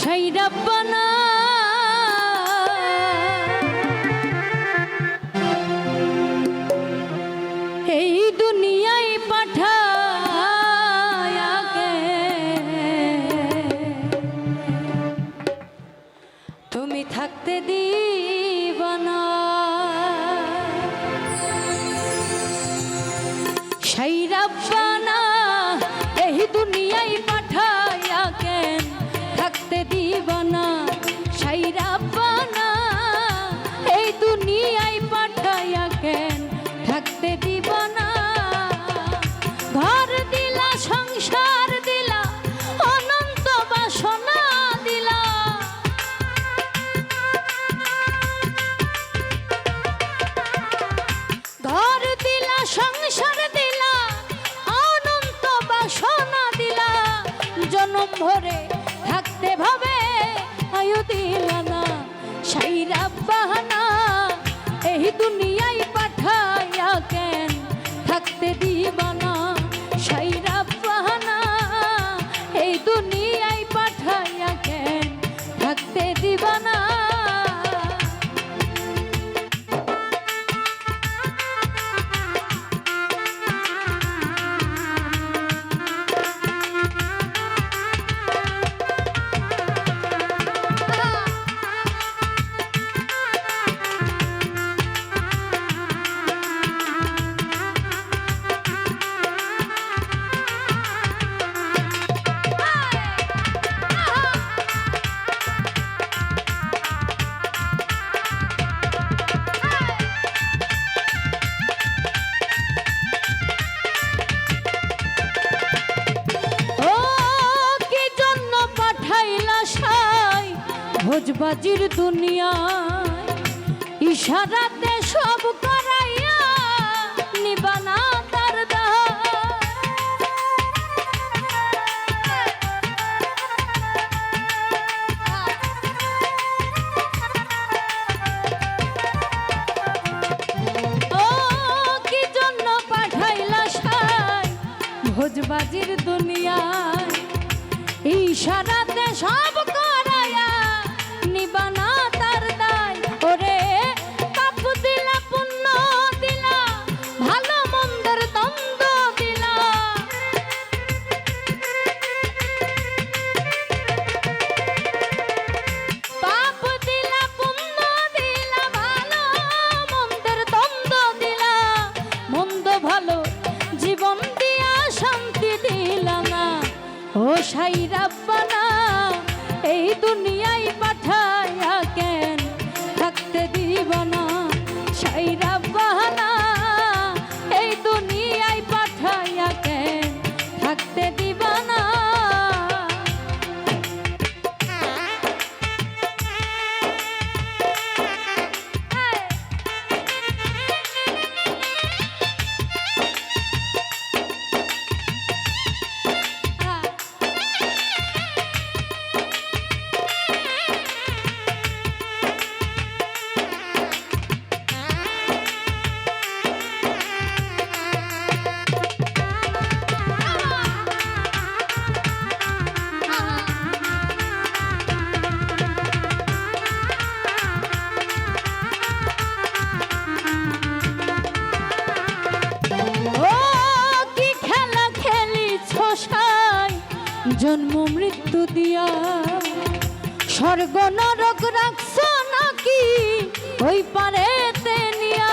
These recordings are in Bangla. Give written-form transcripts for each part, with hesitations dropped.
সেই রাব্বানা এই দুনিয়ায় পাঠায়া গে তুমি থাকতে দিবা না সেই রাব্বানা এই দুনিয়ায় পাঠায়া কেন থাকতে দিবা না সেই রাব্বানা এই দুনিয়ায় পাঠায়া কেন থাকতে দিবা না ঘর দিলা সংসার দিলা অনন্ত বাসনা দিলা ঘর দিলা সংসার দিলা অনন্ত বাসনা দিলা জনম ভরে থাকতে ভাবে আয়ু দিলা না সেই রাব্বানা এই দুনিয়ায় পাঠায়া কেন থাকতে দিবা না সেই রাব্বানা এই দুনিয়ায় পাঠায়া কেন থাকতে দিবা না ভোজবাজির দুনিয়ায় ইশারাতে সব করাইয়া নিবানা তার ও কি জন্য পাঠাইলা সাই ভোজবাজির দুনিয়ায় ইশারাতে সব করাইয়া নিবানা তার দায় ওরে পাপ দিলা পুণ্য দিলা ভালো মন্দের দ্বন্দ্ব দিলা পাপ দিলা পুণ্য দিলা ভালো মন্দের দ্বন্দ্ব দিলা মন্দ ভালো জীবন দিয়া শান্তি দিলা না ও সাই রাব্বানা এই দুনিয়ায় পাঠায়া কেন থাকতে দিবা না সেই রাব্বানা এই দুনিয়ায় পাঠায়া কেন থাকতে দিবা না জন্ম মৃত্যু দিয়া স্বর্গ নরক রাখছ নাকি ওই পারেতে নিয়া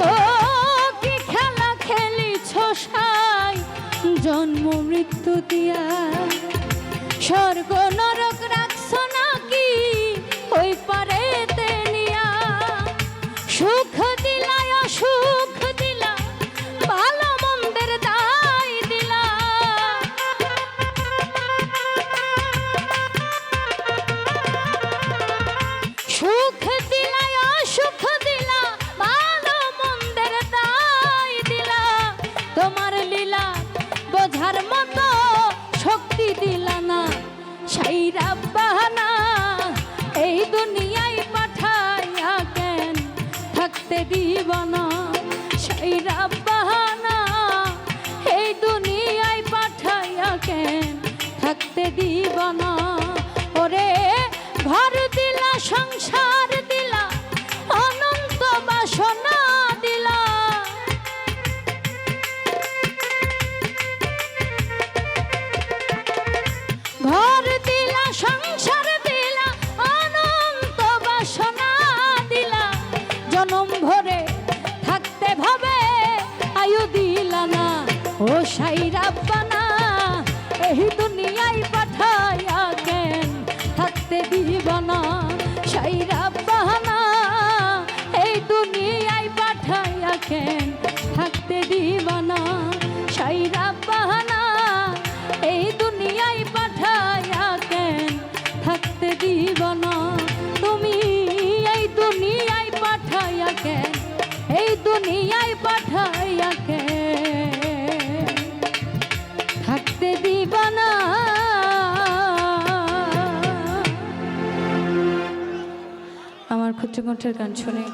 ও কি খেলা খেলিছ সাই জন্ম মৃত্যু দিয়া স্বর্গ নরক রাখছ নাকি ওই পারেতে নিয়া সুখ দিলা অসুখ দিলা ভালো মন্দের দায় দিলা সুখ দিলা অসুখ দিলা ভালো মন্দের দায় দিলা তোমার লীলা বোঝার মতো শক্তি দিলা না এই দুনিয়ায় পাঠাইয়া কেন থাকতে দিব না সাইরা বাহানা এই দুনিয়ায় পাঠাইয়া কেন থাকতে দিব না সাইরা বাহানা এই দুনিয়ায় পাঠাইয়া কেন থাকতে দিব না তুমি এই দুনিয়ায় পাঠাইয়া কেন এই দুনিয়ায় পাঠাইয়া কেন থাকতে দিব না। আমার ক্ষুদ্র কণ্ঠের গান শুনে